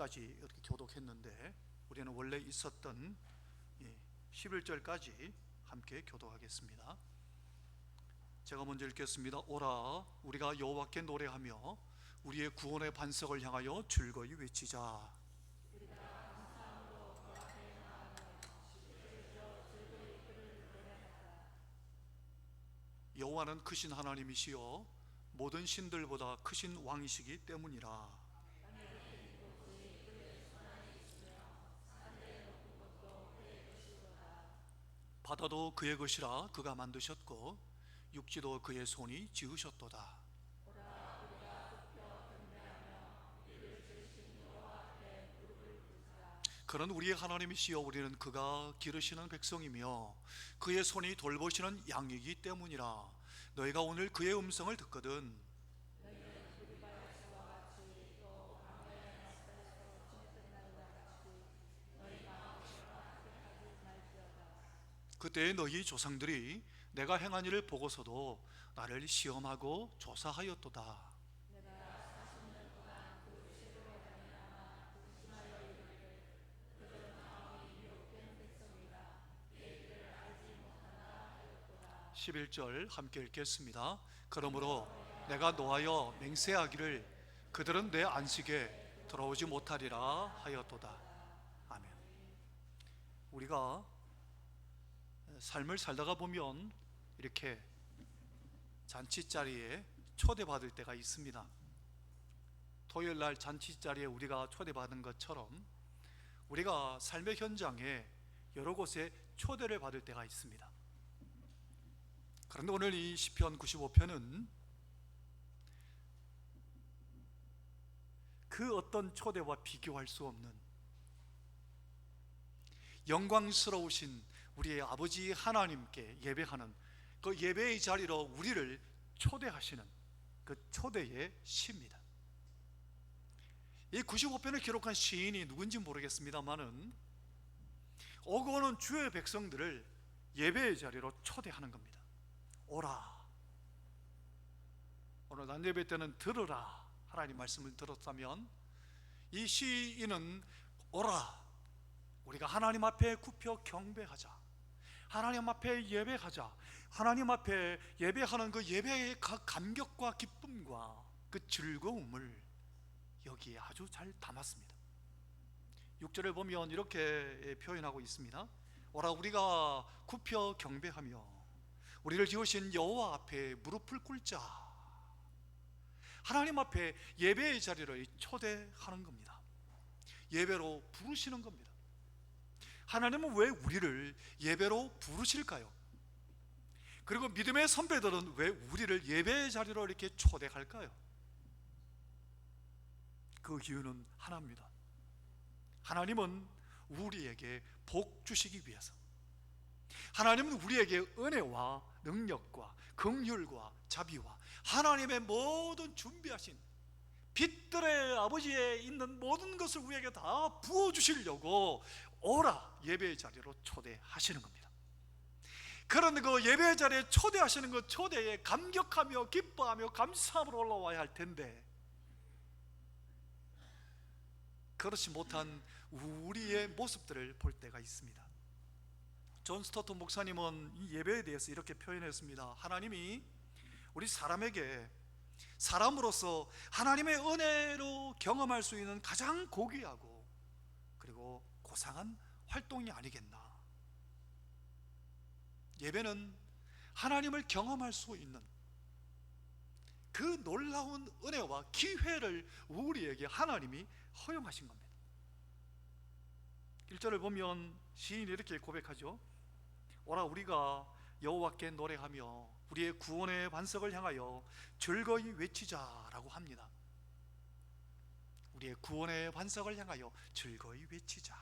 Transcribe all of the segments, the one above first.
11절까지 이렇게 교독했는데 우리는 원래 있었던 11절까지 함께 교독하겠습니다. 제가 먼저 읽겠습니다. 오라 우리가 여호와께 노래하며 우리의 구원의 반석을 향하여 즐거이 외치자. 여호와는 크신 하나님이시여 모든 신들보다 크신 왕이시기 때문이라. 바다도 그의 것이라 그가 만드셨고 육지도 그의 손이 지으셨도다. 그는 우리의 하나님이시여 우리는 그가 기르시는 백성이며 그의 손이 돌보시는 양이기 때문이라. 너희가 오늘 그의 음성을 듣거든 그때 너희 조상들이 내가 행한 일을 보고서도 나를 시험하고 조사하였도다. (11절) 11절 함께 읽겠습니다. 그러므로 내가 노하여 맹세하기를 그들은 내 안식에 들어오지 못하리라 하였도다. 아멘. 우리가 삶을 살다가 보면 이렇게 잔치자리에 초대받을 때가 있습니다. 토요일날 잔치자리에 우리가 초대받은 것처럼 우리가 삶의 현장에 여러 곳에 초대를 받을 때가 있습니다. 그런데 오늘 이 시편 95편은 그 어떤 초대와 비교할 수 없는 영광스러우신 우리의 아버지 하나님께 예배하는 그 예배의 자리로 우리를 초대하시는 그 초대의 시입니다. 이 95편을 기록한 시인이 누군지 모르겠습니다만은 오고 오는 주의 백성들을 예배의 자리로 초대하는 겁니다. 오라, 오늘 낮예배 때는 들으라 하나님 말씀을 들었다면 이 시인은 오라, 우리가 하나님 앞에 굽혀 경배하자, 하나님 앞에 예배하자, 하나님 앞에 예배하는 그 예배의 감격과 기쁨과 그 즐거움을 여기에 아주 잘 담았습니다. 6절을 보면 이렇게 표현하고 있습니다. 오라 우리가 굽혀 경배하며 우리를 지으신 여호와 앞에 무릎을 꿇자. 하나님 앞에 예배의 자리를 초대하는 겁니다. 예배로 부르시는 겁니다. 하나님은 왜 우리를 예배로 부르실까요? 그리고 믿음의 선배들은 왜 우리를 예배의 자리로 이렇게 초대할까요? 그 이유는 하나입니다. 하나님은 우리에게 복 주시기 위해서, 하나님은 우리에게 은혜와 능력과 긍휼과 자비와 하나님의 모든 준비하신 빛들의 아버지에 있는 모든 것을 우리에게 다 부어주시려고 오라 예배의 자리로 초대하시는 겁니다. 그런데 그 예배의 자리에 초대하시는 그 초대에 감격하며 기뻐하며 감사함으로 올라와야 할 텐데 그렇지 못한 우리의 모습들을 볼 때가 있습니다. 존 스토튼 목사님은 이 예배에 대해서 이렇게 표현했습니다. 하나님이 우리 사람에게 사람으로서 하나님의 은혜로 경험할 수 있는 가장 고귀하고 그리고 고상한 활동이 아니겠나. 예배는 하나님을 경험할 수 있는 그 놀라운 은혜와 기회를 우리에게 하나님이 허용하신 겁니다. 1절을 보면 시인이 이렇게 고백하죠. 오라 우리가 여호와께 노래하며 우리의 구원의 반석을 향하여 즐거이 외치자라고 합니다. 우리의 구원의 반석을 향하여 즐거이 외치자.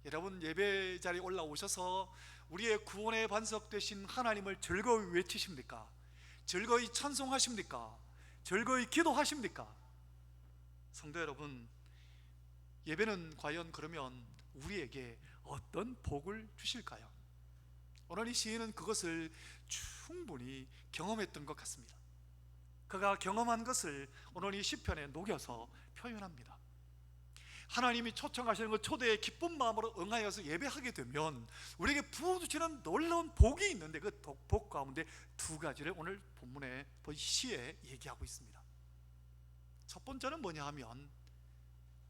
여러분 예배 자리에 올라오셔서 우리의 구원의 반석 되신 하나님을 즐거이 외치십니까? 즐거이 찬송하십니까? 즐거이 기도하십니까? 성도 여러분, 예배는 과연 그러면 우리에게 어떤 복을 주실까요? 오늘 이 시인은 그것을 충분히 경험했던 것 같습니다. 그가 경험한 것을 오늘 이 시편에 녹여서 표현합니다. 하나님이 초청하시는 그 초대의 기쁜 마음으로 응하여서 예배하게 되면 우리에게 부어주시는 놀라운 복이 있는데, 그 복 가운데 두 가지를 오늘 본문의 시에 얘기하고 있습니다. 첫 번째는 뭐냐 하면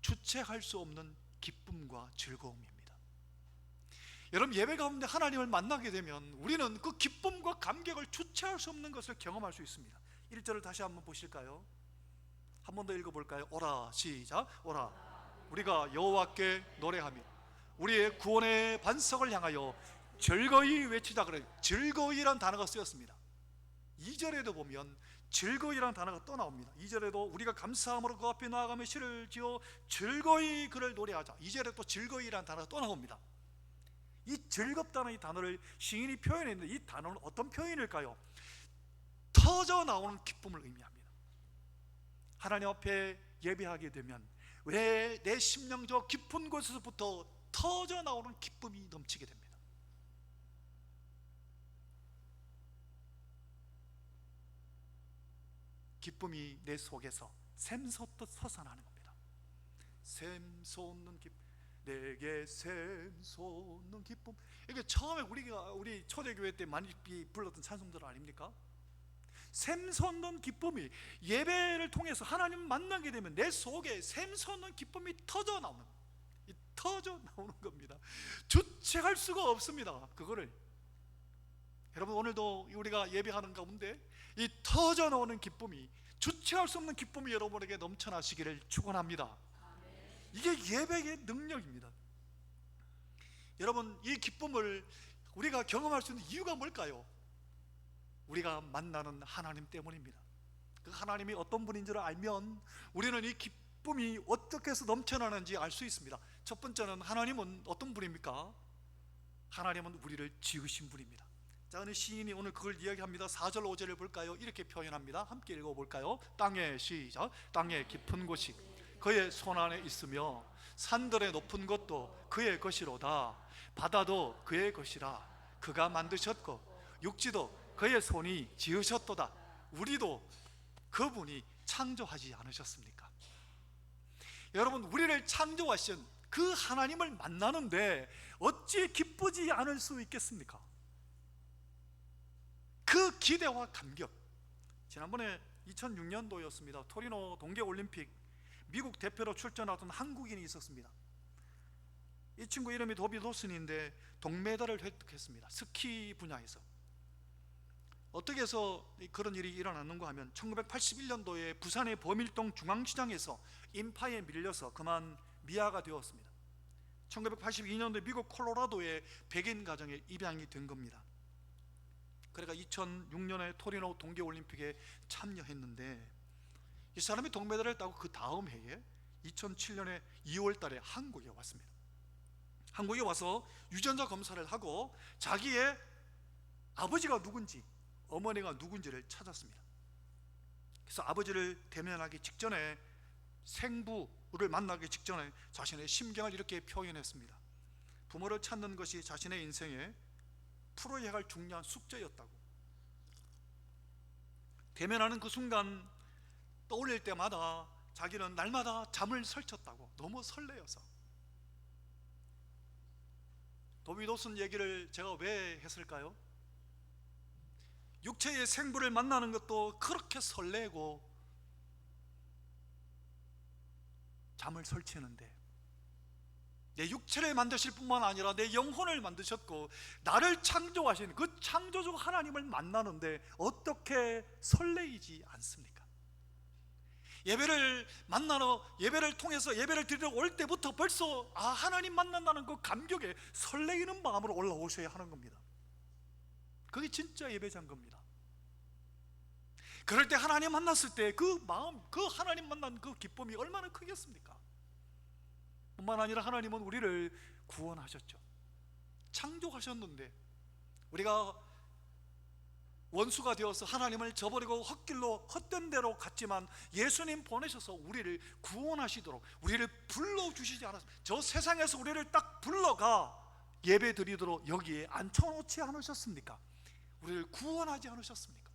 주체할 수 없는 기쁨과 즐거움입니다. 여러분, 예배 가운데 하나님을 만나게 되면 우리는 그 기쁨과 감격을 주체할 수 없는 것을 경험할 수 있습니다. 1절을 다시 한번 보실까요? 한 번 더 읽어볼까요? 오라, 시작. 오라, 우리가 여호와께 노래하며 우리의 구원의 반석을 향하여 즐거이 외치자. 그래, 즐거이란 단어가 쓰였습니다. 2절에도 보면 즐거이란 단어가 또 나옵니다. 2절에도 우리가 감사함으로 그 앞에 나아가며 시를 지어 즐거이 그를 노래하자. 2절에 또 즐거이란 단어가 또 나옵니다. 이 즐겁다는 이 단어를 시인이 표현했는데, 이 단어는 어떤 표현일까요? 터져 나오는 기쁨을 의미합니다. 하나님 앞에 예배하게 되면 왜 내 심령 저 깊은 곳에서부터 터져 나오는 기쁨이 넘치게 됩니다. 기쁨이 내 속에서 샘솟듯 솟아나는 겁니다. 샘솟는 기쁨, 내게 샘솟는 기쁨. 이게 처음에 우리 초대교회 때 많이 불렀던 찬송들 아닙니까? 샘솟는 기쁨이, 예배를 통해서 하나님 만나게 되면 내 속에 샘솟는 기쁨이 터져 나오는 겁니다. 주체할 수가 없습니다. 그거를 여러분, 오늘도 우리가 예배하는 가운데 이 터져 나오는 기쁨이, 주체할 수 없는 기쁨이 여러분에게 넘쳐나시기를 축원합니다. 이게 예배의 능력입니다. 여러분, 이 기쁨을 우리가 경험할 수 있는 이유가 뭘까요? 우리가 만나는 하나님 때문입니다. 그 하나님이 어떤 분인 줄 알면 우리는 이 기쁨이 어떻게 해서 넘쳐나는지 알 수 있습니다. 첫 번째는, 하나님은 어떤 분입니까? 하나님은 우리를 지으신 분입니다. 자, 오늘 시인이 오늘 그걸 이야기합니다. 4절 5절을 볼까요? 이렇게 표현합니다. 함께 읽어볼까요? 땅에, 시작. 땅의 깊은 곳이 그의 손 안에 있으며 산들의 높은 것도 그의 것이로다. 바다도 그의 것이라. 그가 만드셨고 육지도 그의 손이 지으셨도다. 우리도 그분이 창조하지 않으셨습니까? 여러분, 우리를 창조하신 그 하나님을 만나는데 어찌 기쁘지 않을 수 있겠습니까? 그 기대와 감격. 지난번에 2006년도였습니다. 토리노 동계올림픽 미국 대표로 출전하던 한국인이 있었습니다. 이 친구 이름이 도비 도슨인데 동메달을 획득했습니다. 스키 분야에서. 어떻게 해서 그런 일이 일어났는가 하면 1981년도에 부산의 범일동 중앙시장에서 인파에 밀려서 그만 미아가 되었습니다. 1982년도에 미국 콜로라도의 백인 가정에 입양이 된 겁니다. 그러니까 2006년에 토리노 동계올림픽에 참여했는데, 이 사람이 동메달을 따고 그 다음 해에 2007년에 2월 달에 한국에 왔습니다. 한국에 와서 유전자 검사를 하고 자기의 아버지가 누군지, 어머니가 누군지를 찾았습니다. 그래서 아버지를 대면하기 직전에, 생부를 만나기 직전에 자신의 심경을 이렇게 표현했습니다. 부모를 찾는 것이 자신의 인생에 풀어야 할 중요한 숙제였다고. 대면하는 그 순간 떠올릴 때마다 자기는 날마다 잠을 설쳤다고, 너무 설레어서. 도비 도슨 얘기를 제가 왜 했을까요? 육체의 생부를 만나는 것도 그렇게 설레고 잠을 설치는데, 내 육체를 만드실 뿐만 아니라 내 영혼을 만드셨고 나를 창조하신 그 창조주 하나님을 만나는데 어떻게 설레이지 않습니까? 예배를 만나러, 예배를 통해서 예배를 드리러 올 때부터 벌써 하나님 만난다는 그 감격에 설레이는 마음으로 올라오셔야 하는 겁니다. 그게 진짜 예배자인 겁니다. 그럴 때 하나님 만났을 때 그 마음, 그 하나님 만난 그 기쁨이 얼마나 크겠습니까? 뿐만 아니라 하나님은 우리를 구원하셨죠. 창조하셨는데 우리가 원수가 되어서 하나님을 저버리고 헛길로 헛된 대로 갔지만 예수님 보내셔서 우리를 구원하시도록 우리를 불러주시지 않았습니까? 저 세상에서 우리를 딱 불러가 예배 드리도록 여기에 앉혀놓지 않으셨습니까? 우리를 구원하지 않으셨습니까?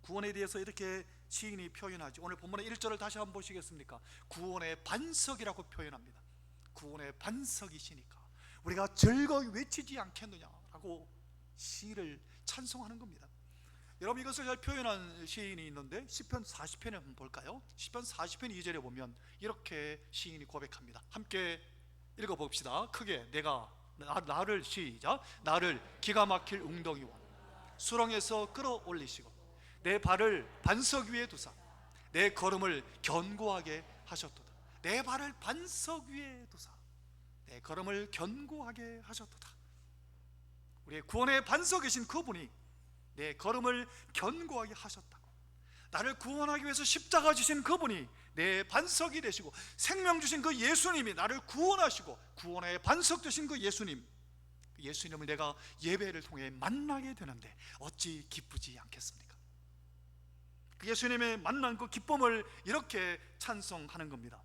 구원에 대해서 이렇게 시인이 표현하지. 오늘 본문의 1절을 다시 한번 보시겠습니까? 구원의 반석이라고 표현합니다. 구원의 반석이시니까 우리가 즐거이 외치지 않겠느냐라고 시를 찬송하는 겁니다. 여러분, 이것을 잘 표현한 시인이 있는데 시편 40편에 한번 볼까요? 시편 40편 2절에 보면 이렇게 시인이 고백합니다. 함께 읽어봅시다. 크게. 나를 시작. 나를 기가 막힐 웅덩이와 수렁에서 끌어올리시고 내 발을 반석 위에 두사 내 걸음을 견고하게 하셨도다. 내 발을 반석 위에 두사 내 걸음을 견고하게 하셨도다. 우리의 구원의 반석이신 그분이 내 걸음을 견고하게 하셨다고. 나를 구원하기 위해서 십자가 지신 그분이 내 반석이 되시고 생명 주신 그 예수님이 나를 구원하시고 구원의 반석 되신 그 예수님을 내가 예배를 통해 만나게 되는데 어찌 기쁘지 않겠습니까? 그 예수님의 만난 그 기쁨을 이렇게 찬송하는 겁니다.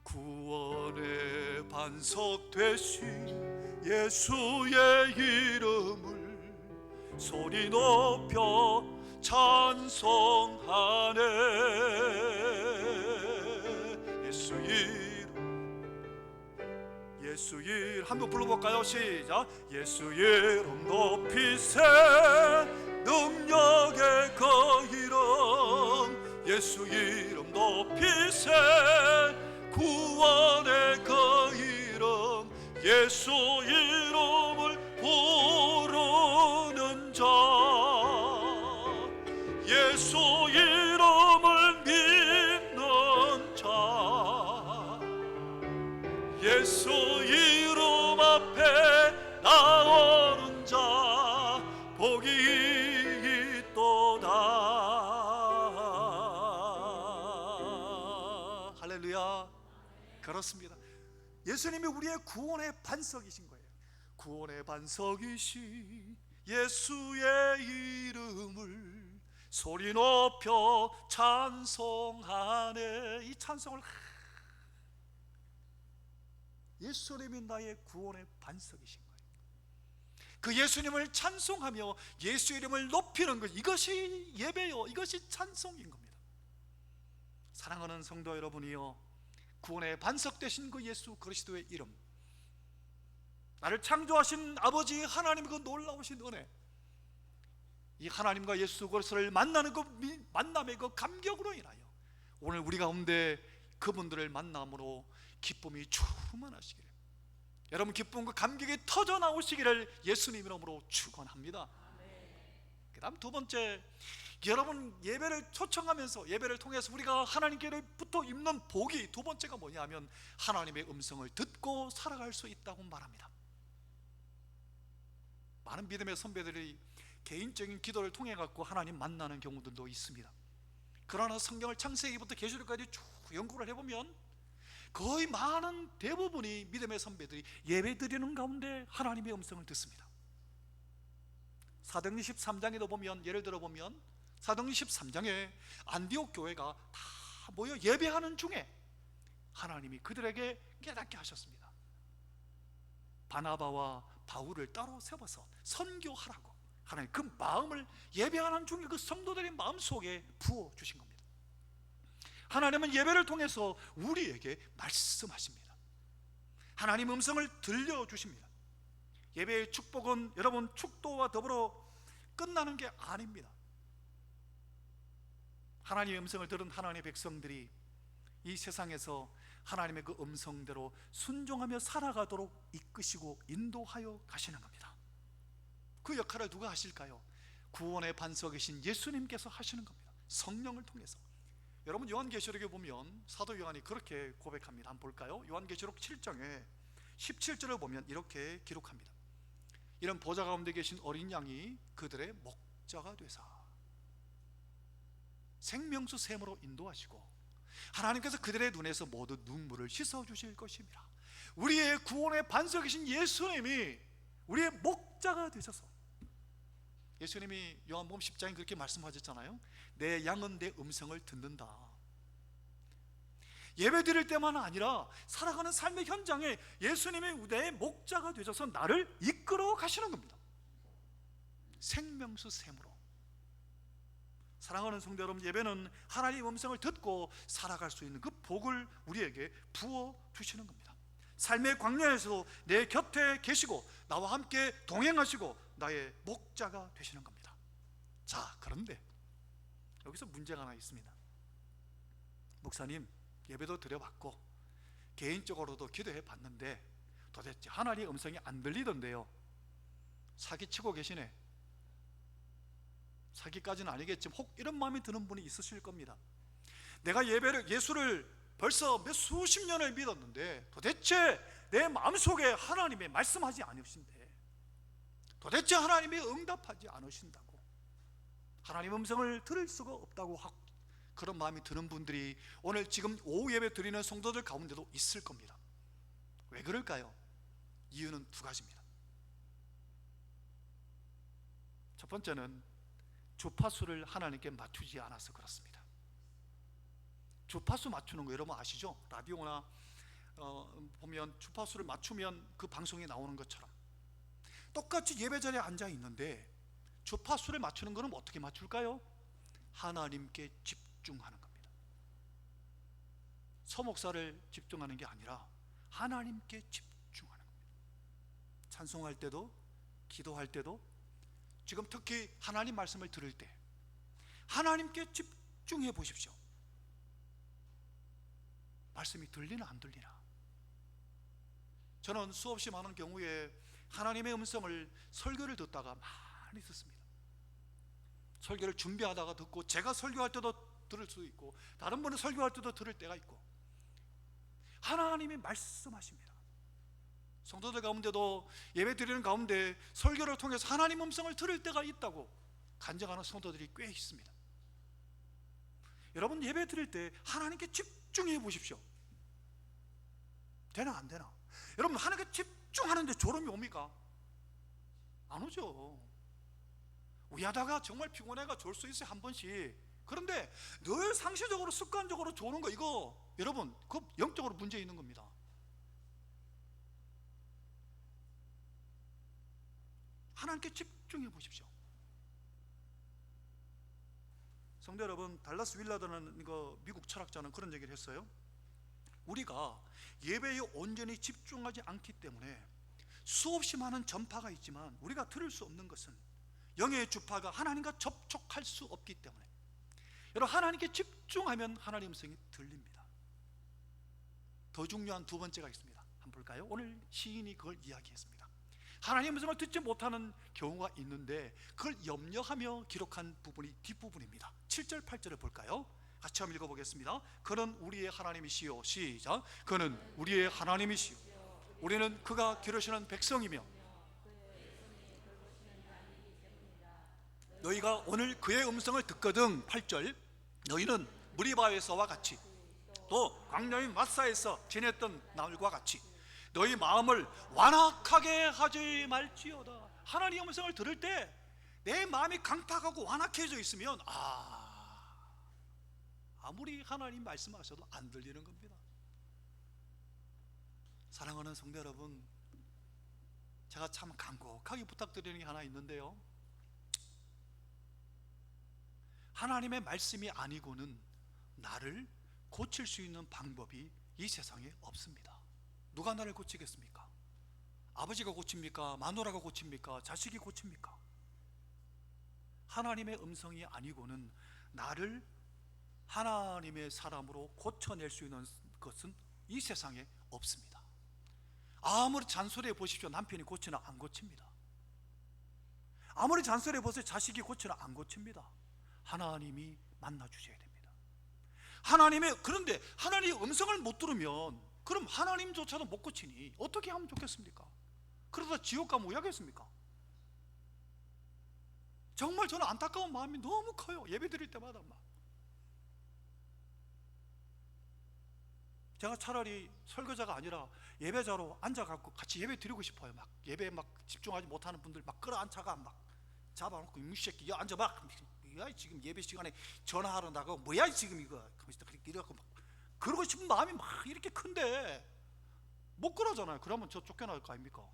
구원의 반석 되신 예수의 이름을 소리 높여 찬송하네. 예수 이름 한번 불러볼까요? 시작. 예수 이름 높이세 능력의 그 이름 예수 이름 높이세 구원의 그 이름 예수 이름을 부르는 자 예수 이름을 믿는 자 예수 이름 앞에 나오는 자 복이 있도다. 할렐루야. 그렇습니다. 예수님이 우리의 구원의 반석이신 거예요. 구원의 반석이신 예수의 이름을 소리 높여 찬송하네. 이 찬송을 예수님이 나의 구원의 반석이신 거예요. 그 예수님을 찬송하며 예수 이름을 높이는 것, 이것이 예배요, 이것이 찬송인 겁니다. 사랑하는 성도 여러분이요, 구원의 반석 되신 그 예수 그리스도의 이름, 나를 창조하신 아버지 하나님의 그 놀라우신 은혜, 이 하나님과 예수 그리스도를 만나는 그 만남의 그 감격으로 인하여 오늘 우리 가운데 그분들을 만남으로 기쁨이 충만하시기를, 여러분 기쁨과 감격이 터져 나오시기를 예수님 이름으로 축원합니다. 그 다음 두 번째, 여러분 예배를 초청하면서 예배를 통해서 우리가 하나님께로부터 입는 복이 두 번째가 뭐냐면 하나님의 음성을 듣고 살아갈 수 있다고 말합니다. 많은 믿음의 선배들이 개인적인 기도를 통해 갖고 하나님 만나는 경우들도 있습니다. 그러나 성경을 창세기부터 계시록까지 쭉 연구를 해보면 거의 많은 대부분이 믿음의 선배들이 예배 드리는 가운데 하나님의 음성을 듣습니다. 사도행전 13장에도 보면, 예를 들어 보면 사도행전 13장에 안디옥 교회가 다 모여 예배하는 중에 하나님이 그들에게 깨닫게 하셨습니다. 바나바와 바울을 따로 세워서 선교하라고 하나님 그 마음을 예배하는 중에 그 성도들의 마음속에 부어주신 겁니다. 하나님은 예배를 통해서 우리에게 말씀하십니다. 하나님 음성을 들려주십니다. 예배의 축복은 여러분 축도와 더불어 끝나는 게 아닙니다. 하나님의 음성을 들은 하나님의 백성들이 이 세상에서 하나님의 그 음성대로 순종하며 살아가도록 이끄시고 인도하여 가시는 겁니다. 그 역할을 누가 하실까요? 구원의 반석이신 예수님께서 하시는 겁니다. 성령을 통해서. 여러분 요한계시록에 보면 사도 요한이 그렇게 고백합니다. 한번 볼까요? 요한계시록 7장에 17절을 보면 이렇게 기록합니다. 이런 보좌 가운데 계신 어린 양이 그들의 목자가 되사 생명수 샘으로 인도하시고 하나님께서 그들의 눈에서 모두 눈물을 씻어주실 것입니다. 우리의 구원의 반석이신 예수님이 우리의 목자가 되셔서, 예수님이 요한복음 10장에 그렇게 말씀하셨잖아요. 내 양은 내 음성을 듣는다. 예배 드릴 때만 아니라 살아가는 삶의 현장에 예수님이 내 목자가 되셔서 나를 이끌어 가시는 겁니다. 생명수 샘으로. 사랑하는 성도 여러분, 예배는 하나님의 음성을 듣고 살아갈 수 있는 그 복을 우리에게 부어 주시는 겁니다. 삶의 광야에서도 내 곁에 계시고 나와 함께 동행하시고 나의 목자가 되시는 겁니다. 자, 그런데 여기서 문제가 하나 있습니다. 목사님, 예배도 드려봤고 개인적으로도 기도해 봤는데 도대체 하나님의 음성이 안 들리던데요. 사기치고 계시네. 사기까지는 아니겠지만 혹 이런 마음이 드는 분이 있으실 겁니다. 내가 예수를 벌써 몇 수십 년을 믿었는데 도대체 내 마음속에 하나님의 말씀하지 않으신데, 도대체 하나님이 응답하지 않으신다고, 하나님 음성을 들을 수가 없다고 그런 마음이 드는 분들이 오늘 지금 오후 예배 드리는 성도들 가운데도 있을 겁니다. 왜 그럴까요? 이유는 두 가지입니다. 첫 번째는 주파수를 하나님께 맞추지 않아서 그렇습니다. 주파수 맞추는 거 여러분 아시죠? 라디오나 보면 주파수를 맞추면 그 방송이 나오는 것처럼 똑같이 예배 자리에 앉아 있는데 주파수를 맞추는 것은 어떻게 맞출까요? 하나님께 집중하는 겁니다. 서목사를 집중하는 게 아니라 하나님께 집중하는 겁니다. 찬송할 때도 기도할 때도 지금 특히 하나님 말씀을 들을 때 하나님께 집중해 보십시오. 말씀이 들리나 안 들리나. 저는 수없이 많은 경우에 하나님의 음성을 설교를 듣다가 많이 듣습니다. 설교를 준비하다가 듣고, 제가 설교할 때도 들을 수도 있고 다른 분이 설교할 때도 들을 때가 있고, 하나님이 말씀하십니다. 성도들 가운데도 예배 드리는 가운데 설교를 통해서 하나님 음성을 들을 때가 있다고 간증하는 성도들이 꽤 있습니다. 여러분, 예배 드릴 때 하나님께 집중해 보십시오. 되나 안 되나? 여러분, 하나님께 집중하는데 졸음이 옵니까? 안 오죠. 위하다가 정말 피곤해가 졸 수 있어요, 한 번씩. 그런데 늘 상시적으로 습관적으로 조는 거, 이거 여러분 그 영적으로 문제 있는 겁니다. 하나님께 집중해 보십시오. 성도 여러분, 달라스 윌라드라는 미국 철학자는 그런 얘기를 했어요. 우리가 예배에 온전히 집중하지 않기 때문에 수없이 많은 전파가 있지만 우리가 들을 수 없는 것은 영의 주파가 하나님과 접촉할 수 없기 때문에, 여러분, 하나님께 집중하면 하나님의 음성이 들립니다. 더 중요한 두 번째가 있습니다. 한번 볼까요? 오늘 시인이 그걸 이야기했습니다. 하나님의 음성을 듣지 못하는 경우가 있는데 그걸 염려하며 기록한 부분이 뒷부분입니다. 7절 8절을 볼까요? 같이 한번 읽어보겠습니다. 그는 우리의 하나님이시요, 시작. 그는 우리의 하나님이시요, 우리는 그가 기르시는 백성이며 너희가 오늘 그의 음성을 듣거든. 8절. 너희는 무리바에서와 같이 또 광야의 마사에서 지냈던 날과 같이 너희 마음을 완악하게 하지 말지어다. 하나님의 음성을 들을 때 내 마음이 강팍하고 완악해져 있으면 아무리 하나님 말씀하셔도 안 들리는 겁니다. 사랑하는 성도 여러분, 제가 참 간곡하게 부탁드리는 게 하나 있는데요, 하나님의 말씀이 아니고는 나를 고칠 수 있는 방법이 이 세상에 없습니다. 누가 나를 고치겠습니까? 아버지가 고칩니까? 마누라가 고칩니까? 자식이 고칩니까? 하나님의 음성이 아니고는 나를 하나님의 사람으로 고쳐낼 수 있는 것은 이 세상에 없습니다. 아무리 잔소리해 보십시오. 남편이 고치나 안 고칩니다. 아무리 잔소리해 보세요. 자식이 고치나 안 고칩니다. 하나님이 만나주셔야 됩니다. 그런데 하나님의 음성을 못 들으면 그럼 하나님조차도 못 고치니 어떻게 하면 좋겠습니까? 그러다 지옥 가면 왜 하겠습니까? 정말 저는 안타까운 마음이 너무 커요. 예배 드릴 때마다 제가 차라리 설교자가 아니라 예배자로 앉아갖고 같이 예배 드리고 싶어요. 예배에 집중하지 못하는 분들 끌어안다가 잡아놓고, 이 새끼 야 앉아봐, 야 지금 예배 시간에 전화하러 나가고 뭐야 지금 이거 이래갖고 그러고 싶은 마음이 이렇게 큰데 못 그러잖아요. 그러면 저 쫓겨날 거 아닙니까?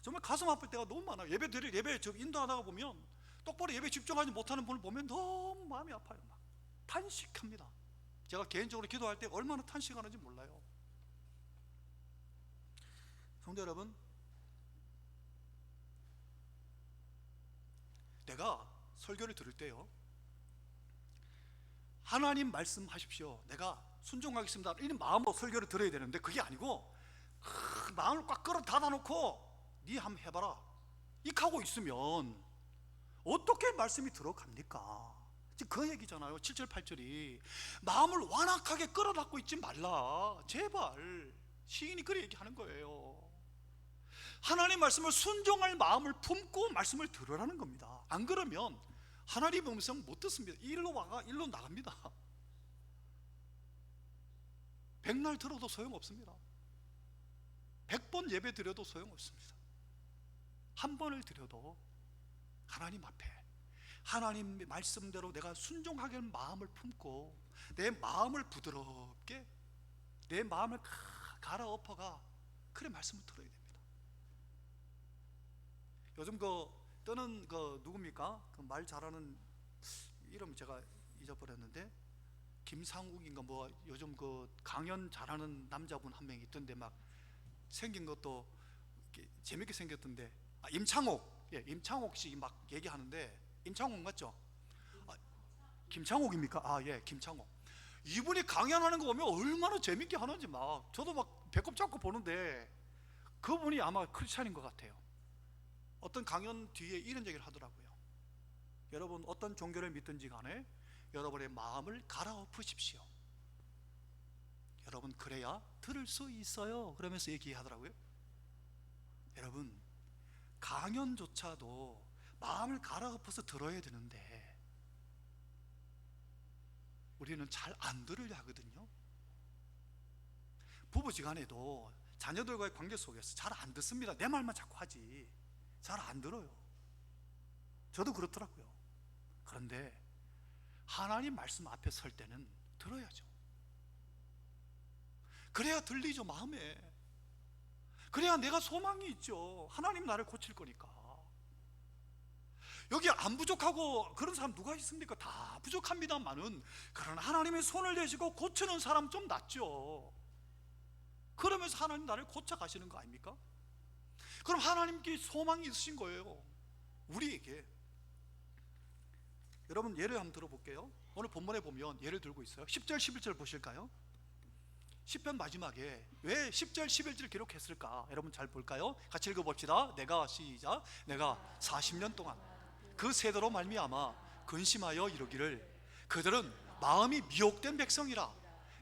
정말 가슴 아플 때가 너무 많아요. 예배 저 인도하다가 보면 똑바로 예배 집중하지 못하는 분을 보면 너무 마음이 아파요. 막 탄식합니다. 제가 개인적으로 기도할 때 얼마나 탄식하는지 몰라요. 성도 여러분, 내가 설교를 들을 때요, 하나님 말씀하십시오, 내가 순종하겠습니다, 이런 마음으로 설교를 들어야 되는데, 그게 아니고 마음을 꽉 끌어 닫아놓고 네 한번 해봐라 이렇게 하고 있으면 어떻게 말씀이 들어갑니까? 지금 그 얘기잖아요. 7절 8절이 마음을 완악하게 끌어 닫고 있지 말라, 제발. 시인이 그렇게 얘기하는 거예요. 하나님 말씀을 순종할 마음을 품고 말씀을 들으라는 겁니다. 안 그러면 하나님 음성 못 듣습니다. 일로 와가 일로 나갑니다. 백날 들어도 소용없습니다. 100번 예배 드려도 소용없습니다. 한 번을 드려도 하나님 앞에 하나님 말씀대로 내가 순종하게 마음을 품고 내 마음을 부드럽게, 내 마음을 갈아엎어가 그래 말씀을 들어야 됩니다. 요즘 떠는 누굽니까? 그 말 잘하는 이름 제가 잊어버렸는데, 김상욱인가 뭐 요즘 강연 잘하는 남자분 한 명 있던데, 막 생긴 것도 재밌게 생겼던데, 임창옥. 예, 임창옥 씨 막 얘기하는데, 임창옥 맞죠? 김창옥입니까? 예, 김창옥. 이분이 강연하는 거 보면 얼마나 재밌게 하는지 막 저도 막 배꼽 잡고 보는데, 그분이 아마 크리스찬인 것 같아요. 어떤 강연 뒤에 이런 얘기를 하더라고요. 여러분 어떤 종교를 믿든지 간에 여러분의 마음을 갈아엎으십시오. 여러분 그래야 들을 수 있어요. 그러면서 얘기하더라고요. 여러분 강연조차도 마음을 갈아엎어서 들어야 되는데 우리는 잘 안 들으려 하거든요. 부부지간에도 자녀들과의 관계 속에서 잘 안 듣습니다. 내 말만 자꾸 하지 잘 안 들어요. 저도 그렇더라고요. 그런데 하나님 말씀 앞에 설 때는 들어야죠. 그래야 들리죠, 마음에. 그래야 내가 소망이 있죠. 하나님 나를 고칠 거니까. 여기 안 부족하고 그런 사람 누가 있습니까? 다 부족합니다만은, 그러나 하나님의 손을 대시고 고치는 사람 좀 낫죠. 그러면서 하나님 나를 고쳐 가시는 거 아닙니까? 그럼 하나님께 소망이 있으신 거예요, 우리에게. 여러분 예를 한번 들어볼게요. 오늘 본문에 보면 예를 들고 있어요. 10절 11절 보실까요? 10편 마지막에 왜 10절 11절 기록했을까? 여러분 잘 볼까요? 같이 읽어봅시다. 시작. 내가 40년 동안 그 세대로 말미암아 근심하여 이르기를 그들은 마음이 미혹된 백성이라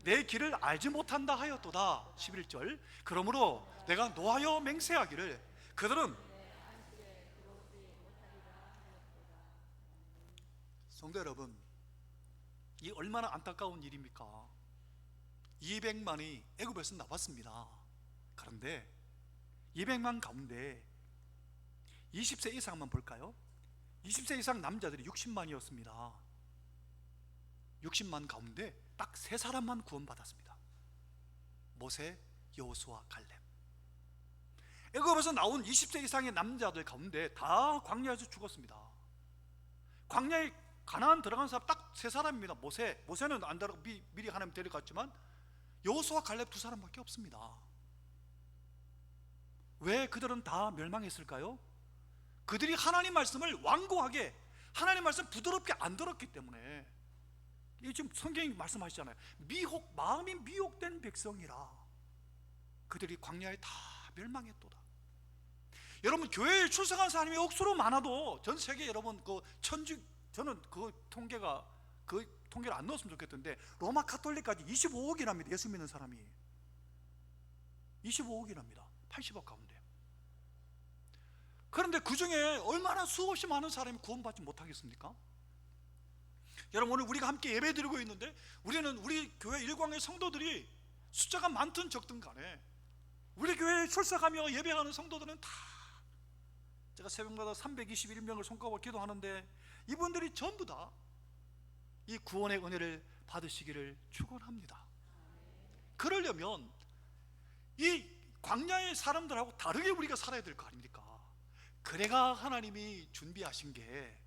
내 길을 알지 못한다 하였도다. 11절 그러므로 내가 노하여 맹세하기를 그들은. 성도 여러분, 이 얼마나 안타까운 일입니까? 200만이 애굽에서 나왔습니다. 그런데 200만 가운데 20세 이상만 볼까요? 20세 이상 남자들이 60만이었습니다. 60만 가운데 딱 3사람만 구원받았습니다. 모세, 여호수아, 갈렙. 애굽에서 나온 20세 이상의 남자들 가운데 다 광야에서 죽었습니다. 광야에 가나안 들어간 사람 딱 3사람입니다. 모세는 안 들어가 미리 하나님 데려갔지만 여호수아, 갈렙 2사람밖에 없습니다. 왜 그들은 다 멸망했을까요? 그들이 하나님 말씀을 완고하게, 하나님 말씀 부드럽게 안 들었기 때문에. 이 지금 성경이 말씀하시잖아요. 마음이 미혹된 백성이라 그들이 광야에 다 멸망했도다. 여러분 교회에 출석한 사람이 억수로 많아도 전 세계 여러분 저는 그 통계를 안 넣었으면 좋겠던데 로마 카톨릭까지 25억이랍니다. 예수 믿는 사람이 25억이랍니다. 80억 가운데. 그런데 그 중에 얼마나 수없이 많은 사람이 구원받지 못하겠습니까? 여러분 오늘 우리가 함께 예배 드리고 있는데 우리 교회 일광의 성도들이 숫자가 많든 적든 간에 우리 교회에 출석하며 예배하는 성도들은 다, 제가 새벽마다 321명을 손꼽아 기도하는데 이분들이 전부 다 이 구원의 은혜를 받으시기를 축원합니다. 그러려면 이 광야의 사람들하고 다르게 우리가 살아야 될 거 아닙니까? 그래가 하나님이 준비하신 게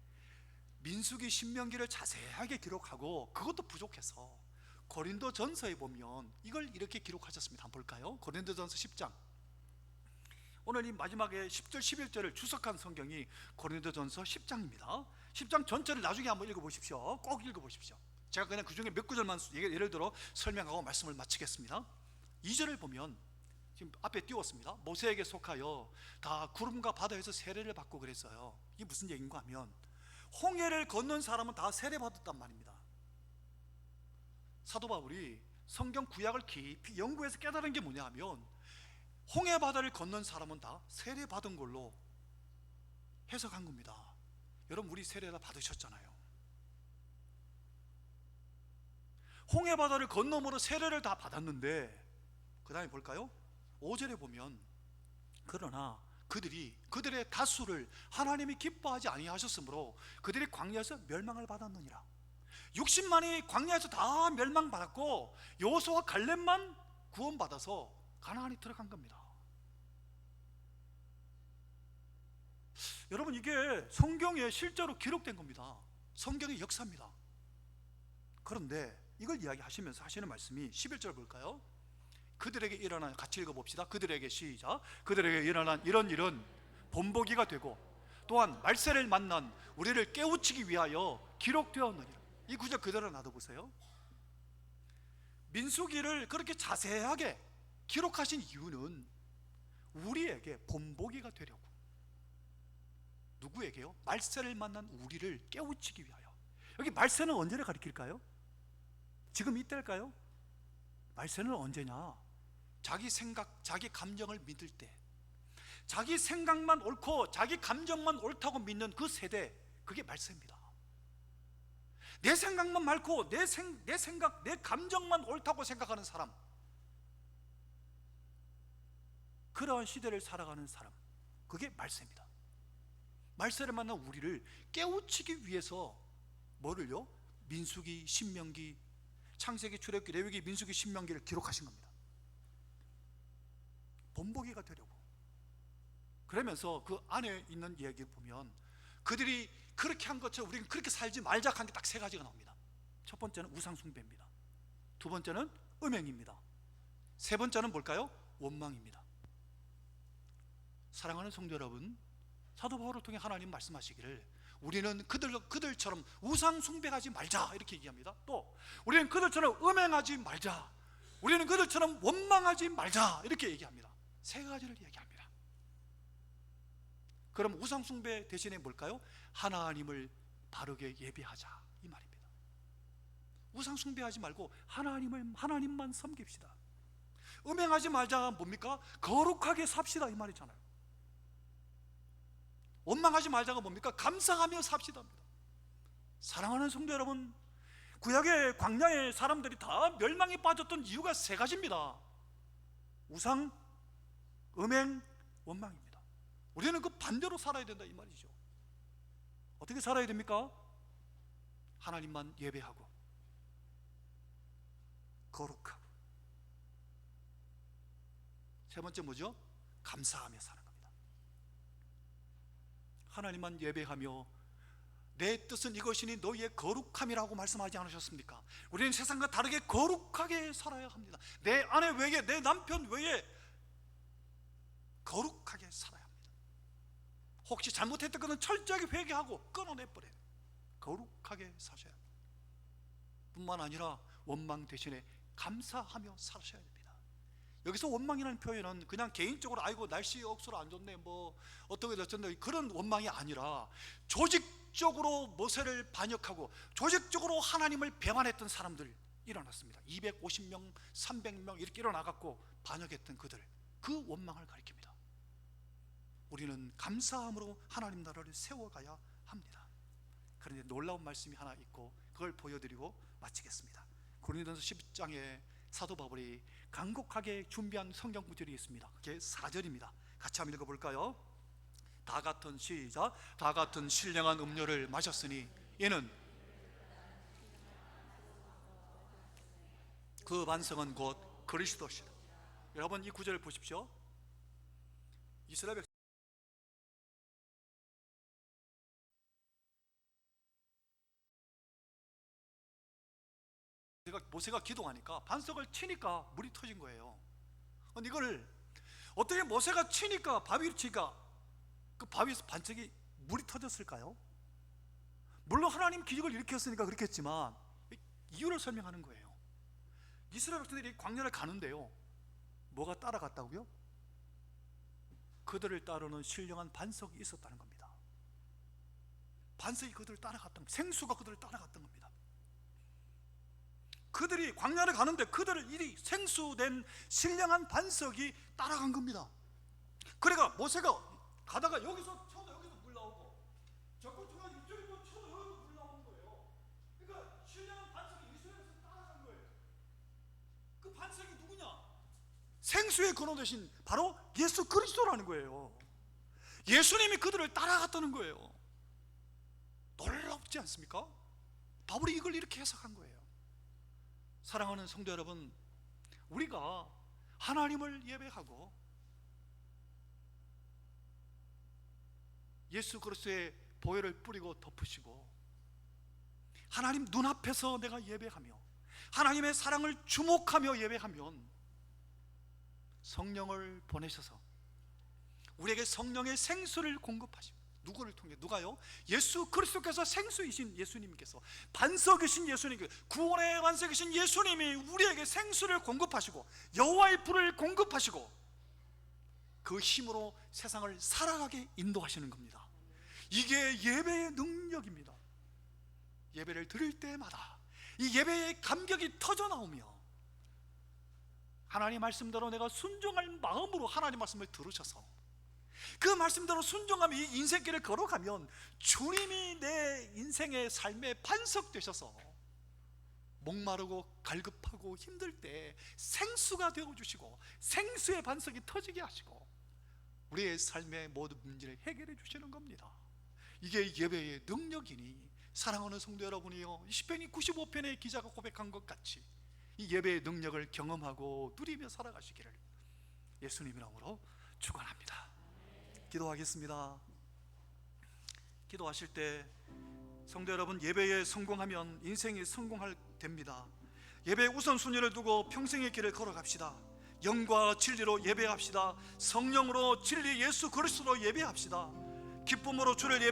민수기 신명기를 자세하게 기록하고, 그것도 부족해서 고린도전서에 보면 이걸 이렇게 기록하셨습니다. 한번 볼까요? 고린도전서 10장. 오늘 이 마지막에 10절 11절을 주석한 성경이 고린도전서 10장입니다 10장 전체를 나중에 한번 읽어보십시오. 꼭 읽어보십시오. 제가 그냥 그 중에 몇 구절만 예를 들어 설명하고 말씀을 마치겠습니다. 2절을 보면 지금 앞에 띄웠습니다. 모세에게 속하여 다 구름과 바다에서 세례를 받고 그랬어요. 이게 무슨 얘기인가 하면, 홍해를 건넌 사람은 다 세례 받았단 말입니다. 사도 바울이 성경 구약을 깊이 연구해서 깨달은 게 뭐냐 하면, 홍해 바다를 건넌 사람은 다 세례 받은 걸로 해석한 겁니다. 여러분, 우리 세례 다 받으셨잖아요. 홍해 바다를 건너므로 세례를 다 받았는데, 그 다음에 볼까요? 5절에 보면, 그러나 그들의 다수를 하나님이 기뻐하지 아니하셨으므로 그들이 광야에서 멸망을 받았느니라. 60만이 광야에서 다 멸망받았고 여호수아와 갈렙만 구원받아서 가나안에 들어간 겁니다. 여러분, 이게 성경에 실제로 기록된 겁니다. 성경의 역사입니다. 그런데 이걸 이야기하시면서 하시는 말씀이 11절 볼까요? 그들에게 일어난, 같이 읽어봅시다. 그들에게, 시작. 그들에게 일어난 이런 일은 본보기가 되고 또한 말세를 만난 우리를 깨우치기 위하여 기록되었느니라. 이 구절 그대로 놔둬보세요. 민수기를 그렇게 자세하게 기록하신 이유는 우리에게 본보기가 되려고. 누구에게요? 말세를 만난 우리를 깨우치기 위하여. 여기 말세는 언제를 가리킬까요? 지금 이때일까요? 말세는 언제냐? 자기 생각, 자기 감정을 믿을 때, 자기 생각만 옳고 자기 감정만 옳다고 믿는 그 세대, 그게 말세입니다. 내 생각만 맑고 내 생각, 내 감정만 옳다고 생각하는 사람, 그러한 시대를 살아가는 사람, 그게 말세입니다. 말세를 만난 우리를 깨우치기 위해서 뭐를요? 민수기, 신명기, 창세기, 출애굽기, 레위기, 민수기, 신명기를 기록하신 겁니다. 본보기가 되려고. 그러면서 그 안에 있는 이야기를 보면, 그들이 그렇게 한 것처럼 우리는 그렇게 살지 말자 한 게 딱 세 가지가 나옵니다. 첫 번째는 우상숭배입니다. 두 번째는 음행입니다. 세 번째는 뭘까요? 원망입니다. 사랑하는 성도 여러분, 사도 바울을 통해 하나님 말씀하시기를 우리는 그들처럼 우상숭배하지 말자 이렇게 얘기합니다. 또 우리는 그들처럼 음행하지 말자, 우리는 그들처럼 원망하지 말자 이렇게 얘기합니다. 세 가지를 얘기합니다. 그럼 우상숭배 대신에 뭘까요? 하나님을 바르게 예배하자 이 말입니다. 우상숭배하지 말고 하나님만 섬깁시다. 음행하지 말자가 뭡니까? 거룩하게 삽시다 이 말이잖아요. 원망하지 말자가 뭡니까? 감사하며 삽시다. 사랑하는 성도 여러분, 구약의 광야의 사람들이 다 멸망에 빠졌던 이유가 세 가지입니다. 우상, 음행, 원망입니다. 우리는 그 반대로 살아야 된다 이 말이죠. 어떻게 살아야 됩니까? 하나님만 예배하고 거룩하고, 세 번째 뭐죠? 감사하며 사는 겁니다. 하나님만 예배하며, 내 뜻은 이것이니 너희의 거룩함이라고 말씀하지 않으셨습니까? 우리는 세상과 다르게 거룩하게 살아야 합니다. 내 아내 외에, 내 남편 외에 거룩하게 살아야 합니다. 혹시 잘못했던 것은 철저하게 회개하고 끊어내버려요. 거룩하게 사셔야 합니다. 뿐만 아니라 원망 대신에 감사하며 사셔야 됩니다. 여기서 원망이라는 표현은 그냥 개인적으로 아이고 날씨 억수로 안 좋네, 뭐 어떻게 됐던데, 그런 원망이 아니라 조직적으로 모세를 반역하고 조직적으로 하나님을 배반했던 사람들 일어났습니다. 250명, 300명 이렇게 일어나갖고 반역했던 그들, 그 원망을 가리킵니다. 우리는 감사함으로 하나님 나라를 세워가야 합니다. 그런데 놀라운 말씀이 하나 있고 그걸 보여드리고 마치겠습니다. 고린도전서 10장에 사도 바울이 간곡하게 준비한 성경 구절이 있습니다. 그게 4절입니다. 같이 한번 읽어볼까요? 다 같은, 시작. 다 같은 신령한 음료를 마셨으니 이는 그 반성은 곧 그리스도시다. 여러분, 이 구절을 보십시오. 이스라엘 모세가 기도하니까 반석을 치니까 물이 터진 거예요. 근데 이걸 어떻게 모세가 치니까 바위를 치니까 그 바위에서 반석이 물이 터졌을까요? 물론 하나님 기적을 일으켰으니까 그렇겠지만 이유를 설명하는 거예요. 이스라엘 백성들이 광야를 가는데요, 뭐가 따라갔다고요? 그들을 따르는 신령한 반석이 있었다는 겁니다. 반석이 그들을 따라갔던 겁니다. 생수가 그들을 따라갔던 겁니다. 그들이 광야를 가는데 그들을 이 생수된 신령한 반석이 따라간 겁니다. 그러니까 모세가 가다가 여기서 쳐도 여기서 물 나오고 저쪽 쳐가지고 이쪽에서 쳐도 여기서 물 나오는 거예요. 그러니까 신령한 반석이 이스라엘에서 따라간 거예요. 그 반석이 누구냐? 생수의 근원 되신 바로 예수 그리스도라는 거예요. 예수님이 그들을 따라갔다는 거예요. 놀랍지 않습니까? 바울이 이걸 이렇게 해석한 거예요. 사랑하는 성도 여러분, 우리가 하나님을 예배하고 예수 그리스도의 보혈을 뿌리고 덮으시고 하나님 눈앞에서 내가 예배하며 하나님의 사랑을 주목하며 예배하면 성령을 보내셔서 우리에게 성령의 생수를 공급하십니다. 누구를 통해? 누가요? 예수 그리스도께서 생수이신 예수님께서, 반석이신 예수님께서, 구원의 반석이신 예수님이 우리에게 생수를 공급하시고 여호와의 불을 공급하시고 그 힘으로 세상을 살아가게 인도하시는 겁니다. 이게 예배의 능력입니다. 예배를 드릴 때마다 이 예배의 감격이 터져 나오며 하나님 말씀대로 내가 순종할 마음으로 하나님 말씀을 들으셔서 그 말씀대로 순종하며 이 인생길을 걸어가면 주님이 내 인생의 삶의 반석 되셔서 목마르고 갈급하고 힘들 때 생수가 되어주시고 생수의 반석이 터지게 하시고 우리의 삶의 모든 문제를 해결해 주시는 겁니다. 이게 예배의 능력이니 사랑하는 성도 여러분이요, 시편 95편의 기자가 고백한 것 같이 이 예배의 능력을 경험하고 누리며 살아가시기를 예수님 이름으로 축원합니다. 기도하겠습니다. 기도하실 때 성도 여러분, 예배에 성공하면 인생이 성공할 됩니다. 예배의 우선순위를 두고 평생의 길을 걸어갑시다. 영과 진리로 예배합시다. 성령으로 진리 예수 그리스도로 예배합시다. 기쁨으로 주를